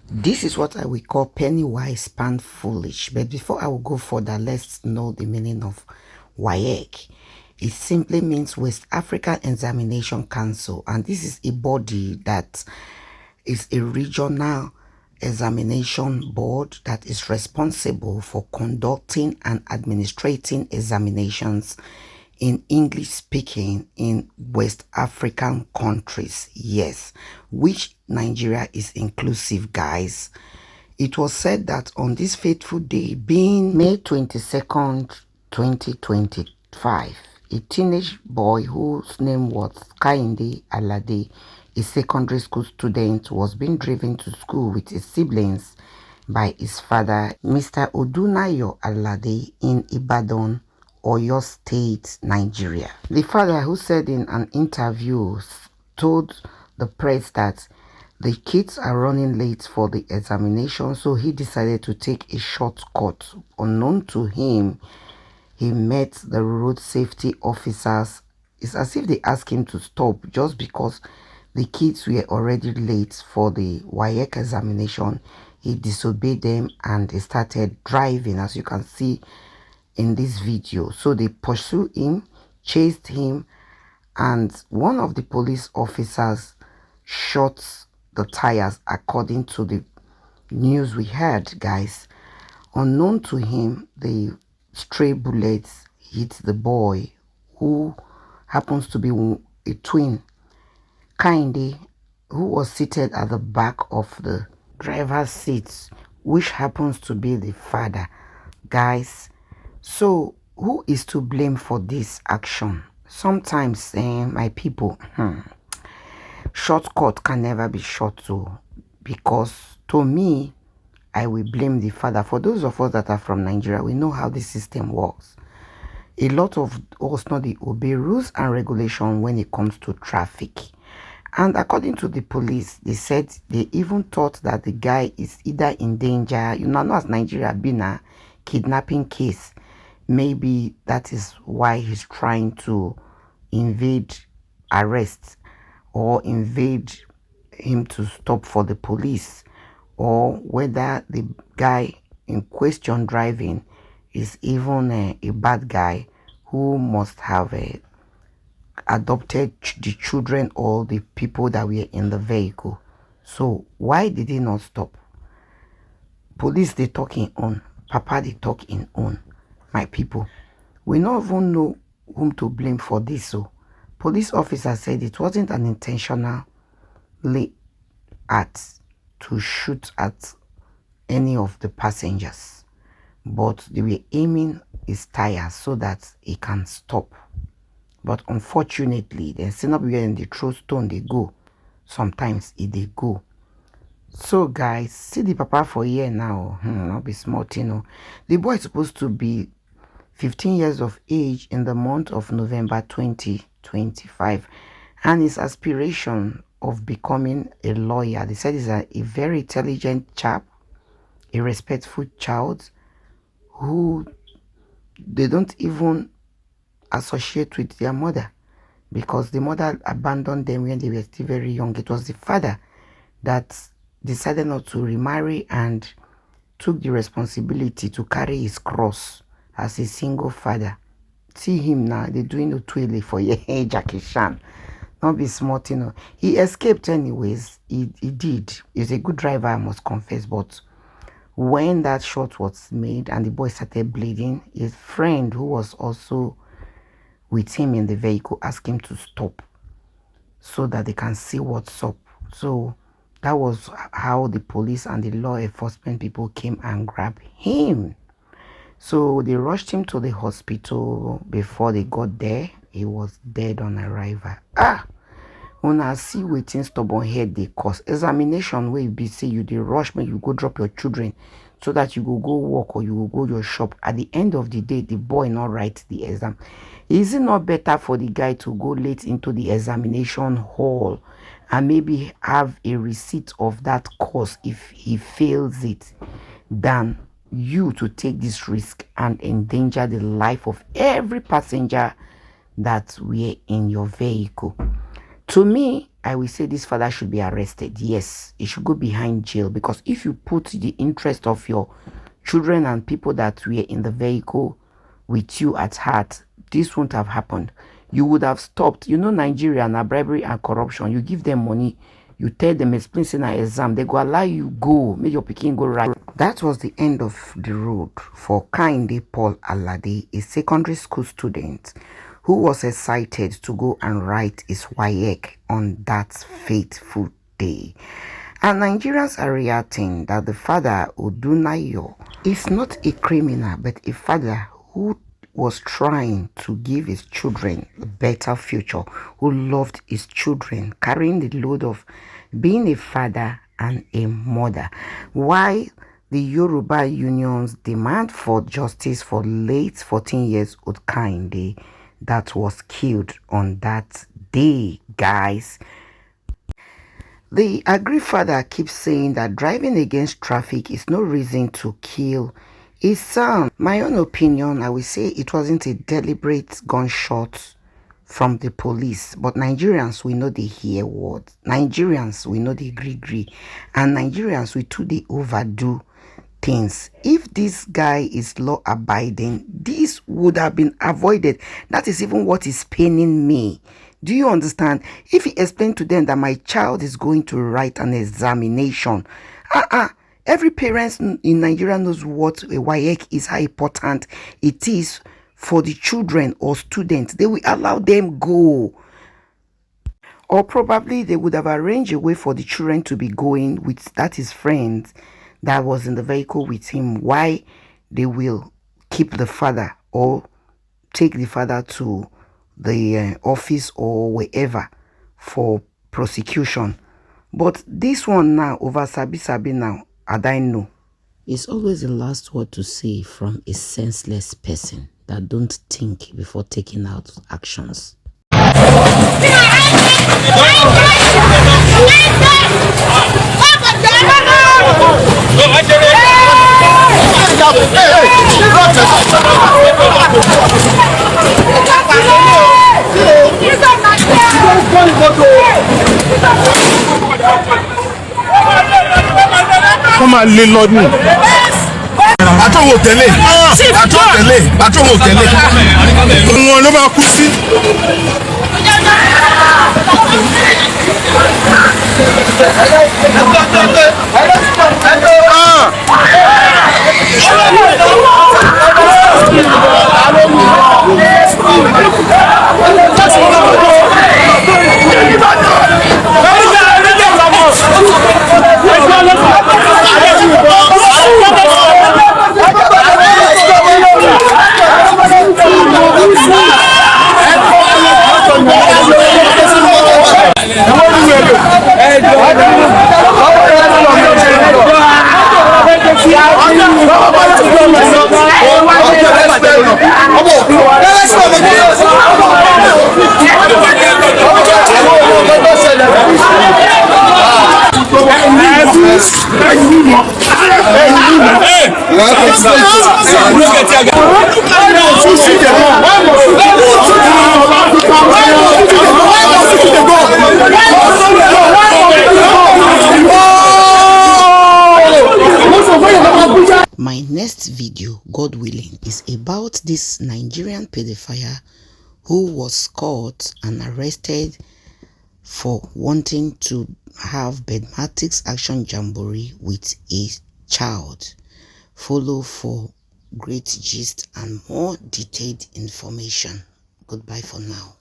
This is what I will call penny wise, pound foolish. But before I will go further, let's know the meaning of WAEC. It simply means West African Examination Council, and this is a body that is a regional examination board that is responsible for conducting and administrating examinations in English speaking in West African countries. Yes, which Nigeria is inclusive, guys. It was said that on this fateful day, being May 22nd, 2025, a teenage boy whose name was Kehinde Alade, a secondary school student, was being driven to school with his siblings by his father, Mr. Odunayo Alade, in Ibadan, Oyo State, Nigeria. The father, who said in an interview, told the press that the kids are running late for the examination, so he decided to take a shortcut. Unknown to him, he met the road safety officers. It's as if they asked him to stop just because the kids were already late for the WAEC examination. He disobeyed them and he started driving, as you can see in this video. So they pursued him, chased him, and one of the police officers shot the tires, according to the news we heard, guys. Unknown to him, the stray bullets hit the boy, who happens to be a twin, Kehinde, who was seated at the back of the driver's seat, which happens to be the father, guys. So who is to blame for this action? Sometimes, my people, shortcut can never be short too, because to me, I will blame the father. For those of us that are from Nigeria, we know how the system works. A lot of us not obey rules and regulation when it comes to traffic. And according to the police, they said they even thought that the guy is either in danger. You know, not as Nigeria been a kidnapping case. Maybe that is why he's trying to invade arrest, or invade him to stop for the police, or whether the guy in question driving is even a bad guy who must have adopted the children or the people that were in the vehicle. So why did he not stop? Police, they talk in own. Papa, they talk in own. My people, we don't even know whom to blame for this. So police officer said it wasn't an intentional act to shoot at any of the passengers, but they were aiming his tires so that he can stop. But unfortunately, they still not where in the throw stone they go. Sometimes they go. So guys, see the papa for here now. Not be smart, you know. The boy is supposed to be 15 years of age in the month of November 2025, and his aspiration of becoming a lawyer. They said he's a very intelligent chap, a respectful child, who they don't even associate with their mother, because the mother abandoned them when they were still very young. It was the father that decided not to remarry and took the responsibility to carry his cross as a single father. See him now, they're doing the twirly for Jackie Chan. Not be smart, you know. He escaped anyways. He did. He's a good driver, I must confess, but when that shot was made and the boy started bleeding, his friend, who was also with him in the vehicle, asked him to stop so that they can see what's up. So that was how the police and the law enforcement people came and grabbed him. So they rushed him to the hospital. Before they got there, he was dead on arrival. When I see wetin stubborn head dey cause, examination wey be say you dey rush make you go drop your children so that you go work or you go your shop. At the end of the day, the boy not write the exam. Is it not better for the guy to go late into the examination hall and maybe have a receipt of that course if he fails it, than you to take this risk and endanger the life of every passenger that were in your vehicle? To me, I will say this father should be arrested. Yes, he should go behind jail, because if you put the interest of your children and people that were in the vehicle with you at heart, this wouldn't have happened. You would have stopped. You know, Nigeria and bribery and corruption. You give them money, you tell them explain in an exam, they go allow you go, make your pikin go right. That was the end of the road for Kehinde Paul Alade, a secondary school student who was excited to go and write his WAEC on that fateful day. And Nigerians are reacting that the father, Odunayo, is not a criminal, but a father who was trying to give his children a better future, who loved his children, carrying the load of being a father and a mother. Why the Yoruba unions demand for justice for late 14 years old Kehinde that was killed on that day, guys. The aggrieved father keeps saying that driving against traffic is no reason to kill his son. My own opinion, I will say it wasn't a deliberate gunshot from the police, but Nigerians, we know they hear words. Nigerians, we know they agree, and Nigerians, we too they overdo things. If this guy is law abiding, this would have been avoided. That is even what is paining me. Do you understand? If he explained to them that my child is going to write an examination, every parent in Nigeria knows what a WAEC is, how important it is for the children or students. They will allow them go. Or probably they would have arranged a way for the children to be going with that his friend that was in the vehicle with him. Why they will keep the father or take the father to the office or wherever for prosecution. But this one now, over Sabi now, I don't know. It's always the last word to say from a senseless person that don't think before taking out actions. Come on, little me. Àtọwò tẹ́lẹ̀. Àtọwò tẹ́lẹ̀. Òun ló máa kú sí. My next video, God willing, is about this Nigerian pedophile who was caught and arrested for wanting to have bedmatics action jamboree with a child. Follow for great gist and more detailed information. Goodbye for now.